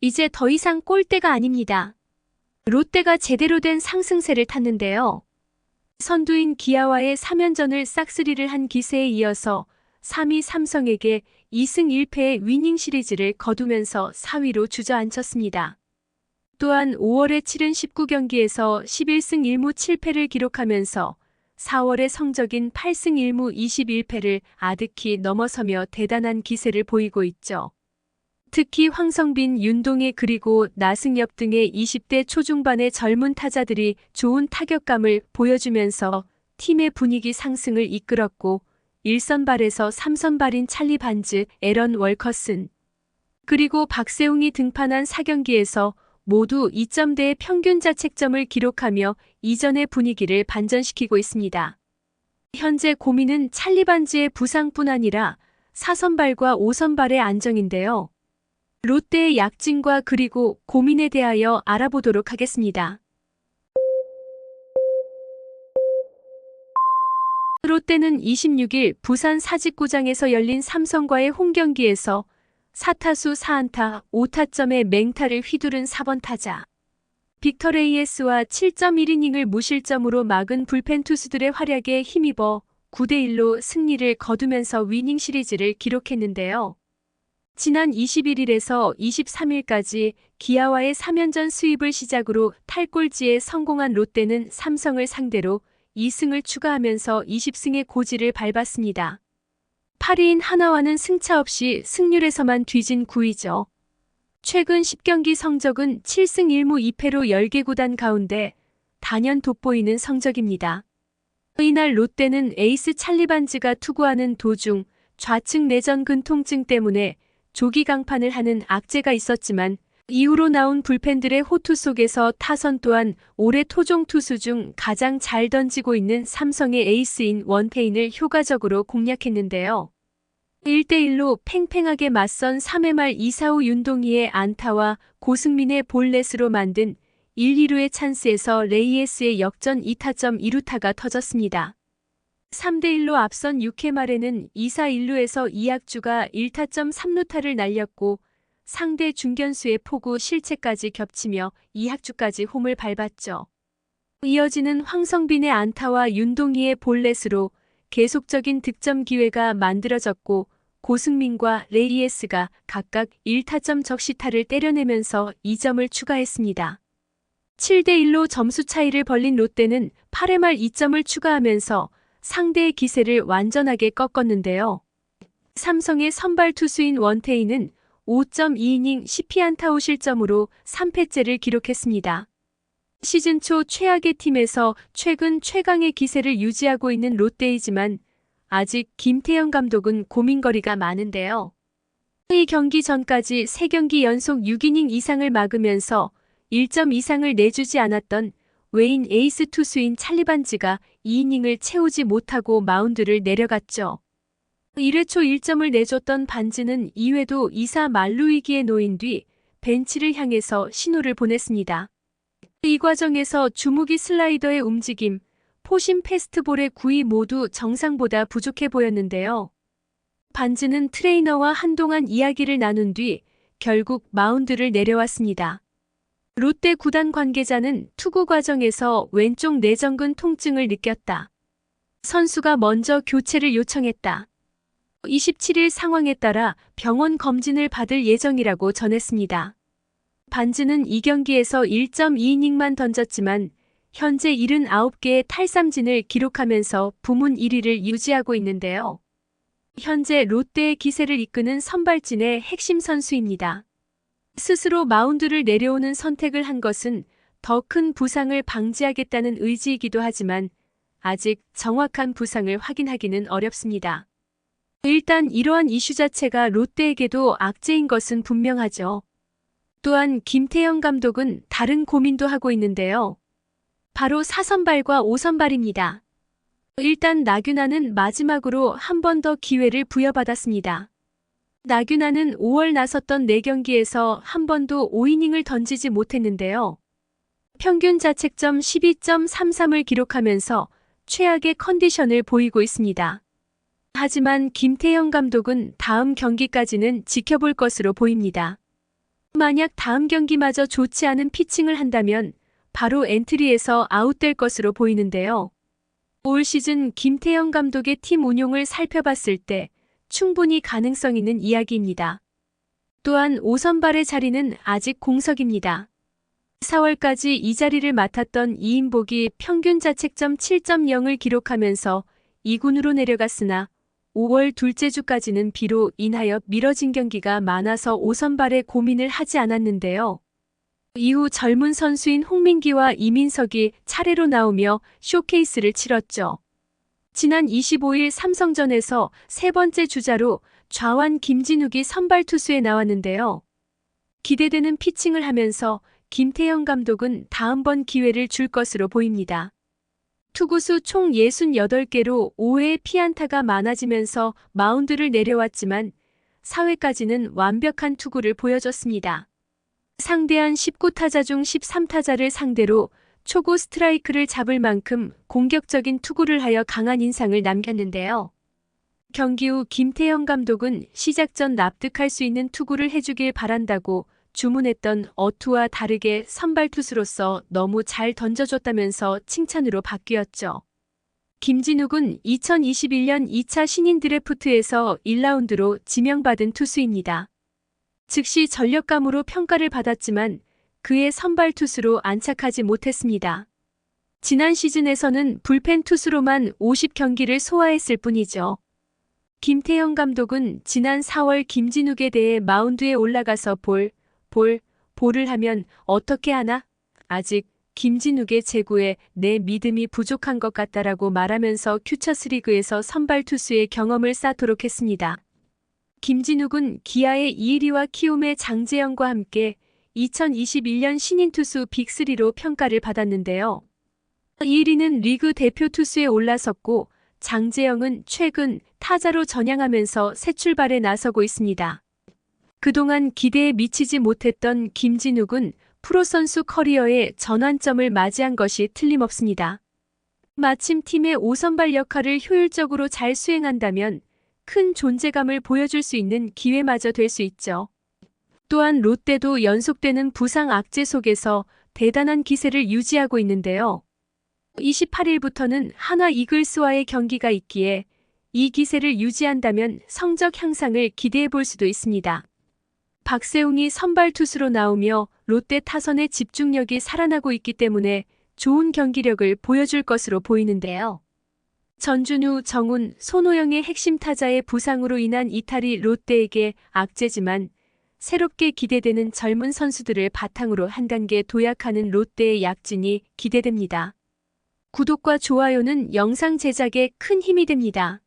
이제 더 이상 꼴대가 아닙니다. 롯데가 제대로 된 상승세를 탔는데요. 선두인 기아와의 3연전을 싹쓸이를 한 기세에 이어서 3위 삼성에게 2승 1패의 위닝 시리즈를 거두면서 4위로 주저앉혔습니다. 또한 5월에 치른 19경기에서 11승 1무 7패를 기록하면서 4월의 성적인 8승 1무 21패를 아득히 넘어서며 대단한 기세를 보이고 있죠. 특히 황성빈, 윤동희 그리고 나승엽 등의 20대 초중반의 젊은 타자들이 좋은 타격감을 보여주면서 팀의 분위기 상승을 이끌었고 1선발에서 3선발인 찰리 반즈, 에런 월커슨 그리고 박세웅이 등판한 4경기에서 모두 2점대의 평균 자책점을 기록하며 이전의 분위기를 반전시키고 있습니다. 현재 고민은 찰리 반즈의 부상뿐 아니라 4선발과 5선발의 안정인데요. 롯데의 약진과 그리고 고민에 대하여 알아보도록 하겠습니다. 롯데는 26일 부산 사직구장에서 열린 삼성과의 홈경기에서 4타수 4안타 5타점의 맹타를 휘두른 4번 타자 빅터 레이에스와 7.1이닝을 무실점으로 막은 불펜 투수들의 활약에 힘입어 9대1로 승리를 거두면서 위닝 시리즈를 기록했는데요. 지난 21일에서 23일까지 기아와의 3연전 수입을 시작으로 탈꼴찌에 성공한 롯데는 삼성을 상대로 2승을 추가하면서 20승의 고지를 밟았습니다. 8위인 하나와는 승차 없이 승률에서만 뒤진 9위죠. 최근 10경기 성적은 7승 1무 2패로 10개 구단 가운데 단연 돋보이는 성적입니다. 이날 롯데는 에이스 찰리 반즈가 투구하는 도중 좌측 내전 근통증 때문에 조기 강판을 하는 악재가 있었지만 이후로 나온 불펜들의 호투 속에서 타선 또한 올해 토종 투수 중 가장 잘 던지고 있는 삼성의 에이스인 원태인을 효과적으로 공략했는데요. 1대1로 팽팽하게 맞선 3회 말 이사후 윤동희의 안타와 고승민의 볼넷으로 만든 1, 2루의 찬스에서 레이에스의 역전 2타점 2루타가 터졌습니다. 3대1로 앞선 6회 말에는 2사 1루에서 이학주가 1타점 3루타를 날렸고 상대 중견수의 포구 실책까지 겹치며 이학주까지 홈을 밟았죠. 이어지는 황성빈의 안타와 윤동희의 볼넷으로 계속적인 득점 기회가 만들어졌고 고승민과 레이에스가 각각 1타점 적시타를 때려내면서 2점을 추가했습니다. 7대1로 점수 차이를 벌린 롯데는 8회 말 2점을 추가하면서 상대의 기세를 완전하게 꺾었는데요. 삼성의 선발 투수인 원태인은 5.2이닝 10피안타 5실점으로 3패째를 기록했습니다. 시즌 초 최악의 팀에서 최근 최강의 기세를 유지하고 있는 롯데이지만 아직 김태형 감독은 고민거리가 많은데요. 이 경기 전까지 3경기 연속 6이닝 이상을 막으면서 1점 이상을 내주지 않았던 외인 에이스 투수인 찰리 반즈가 2이닝을 채우지 못하고 마운드를 내려갔죠. 1회 초 1점을 내줬던 반즈는 2회도 2사 만루 위기에 놓인 뒤 벤치를 향해서 신호를 보냈습니다. 이 과정에서 주무기 슬라이더의 움직임, 포심 패스트볼의 구위 모두 정상보다 부족해 보였는데요. 반즈는 트레이너와 한동안 이야기를 나눈 뒤 결국 마운드를 내려왔습니다. 롯데 구단 관계자는 투구 과정에서 왼쪽 내전근 통증을 느꼈다. 선수가 먼저 교체를 요청했다. 27일 상황에 따라 병원 검진을 받을 예정이라고 전했습니다. 반즈는 이 경기에서 1.2이닝만 던졌지만 현재 79개의 탈삼진을 기록하면서 부문 1위를 유지하고 있는데요. 현재 롯데의 기세를 이끄는 선발진의 핵심 선수입니다. 스스로 마운드를 내려오는 선택을 한 것은 더 큰 부상을 방지하겠다는 의지이기도 하지만 아직 정확한 부상을 확인하기는 어렵습니다. 일단 이러한 이슈 자체가 롯데에게도 악재인 것은 분명하죠. 또한 김태형 감독은 다른 고민도 하고 있는데요. 바로 4선발과 5선발입니다. 일단 나균아는 마지막으로 한 번 더 기회를 부여받았습니다. 나균아는 5월 나섰던 4경기에서 한 번도 5이닝을 던지지 못했는데요. 평균 자책점 12.33을 기록하면서 최악의 컨디션을 보이고 있습니다. 하지만 김태형 감독은 다음 경기까지는 지켜볼 것으로 보입니다. 만약 다음 경기마저 좋지 않은 피칭을 한다면 바로 엔트리에서 아웃될 것으로 보이는데요. 올 시즌 김태형 감독의 팀 운용을 살펴봤을 때 충분히 가능성 있는 이야기입니다. 또한 5선발의 자리는 아직 공석입니다. 4월까지 이 자리를 맡았던 이인복이 평균 자책점 7.0을 기록하면서 2군으로 내려갔으나 5월 둘째 주까지는 비로 인하여 미뤄진 경기가 많아서 5선발에 고민을 하지 않았는데요. 이후 젊은 선수인 홍민기와 이민석이 차례로 나오며 쇼케이스를 치렀죠. 지난 25일 삼성전에서 세 번째 주자로 좌완 김진욱이 선발 투수에 나왔는데요. 기대되는 피칭을 하면서 김태형 감독은 다음번 기회를 줄 것으로 보입니다. 투구수 총 68개로 5회의 피안타가 많아지면서 마운드를 내려왔지만 4회까지는 완벽한 투구를 보여줬습니다. 상대한 19타자 중 13타자를 상대로 초구 스트라이크를 잡을 만큼 공격적인 투구를 하여 강한 인상을 남겼는데요. 경기 후 김태형 감독은 시작 전 납득할 수 있는 투구를 해주길 바란다고 주문했던 어투와 다르게 선발 투수로서 너무 잘 던져줬다면서 칭찬으로 바뀌었죠. 김진욱은 2021년 2차 신인 드래프트에서 1라운드로 지명받은 투수입니다. 즉시 전력감으로 평가를 받았지만 그의 선발 투수로 안착하지 못했습니다. 지난 시즌에서는 불펜 투수로만 50경기를 소화했을 뿐이죠. 김태형 감독은 지난 4월 김진욱에 대해 마운드에 올라가서 볼을 하면 어떻게 하나? 아직 김진욱의 제구에 내 믿음이 부족한 것 같다라고 말하면서 퓨처스 리그에서 선발 투수의 경험을 쌓도록 했습니다. 김진욱은 기아의 이일이와 키움의 장재영과 함께 2021년 신인 투수 빅3로 평가를 받았는데요. 이일이는 리그 대표 투수에 올라섰고 장재영은 최근 타자로 전향하면서 새 출발에 나서고 있습니다. 그동안 기대에 미치지 못했던 김진욱은 프로선수 커리어의 전환점을 맞이한 것이 틀림없습니다. 마침 팀의 5선발 역할을 효율적으로 잘 수행한다면 큰 존재감을 보여줄 수 있는 기회마저 될 수 있죠. 또한 롯데도 연속되는 부상 악재 속에서 대단한 기세를 유지하고 있는데요. 28일부터는 한화 이글스와의 경기가 있기에 이 기세를 유지한다면 성적 향상을 기대해 볼 수도 있습니다. 박세웅이 선발 투수로 나오며 롯데 타선의 집중력이 살아나고 있기 때문에 좋은 경기력을 보여줄 것으로 보이는데요. 전준우, 정훈, 손호영의 핵심 타자의 부상으로 인한 이탈이 롯데에게 악재지만 새롭게 기대되는 젊은 선수들을 바탕으로 한 단계 도약하는 롯데의 약진이 기대됩니다. 구독과 좋아요는 영상 제작에 큰 힘이 됩니다.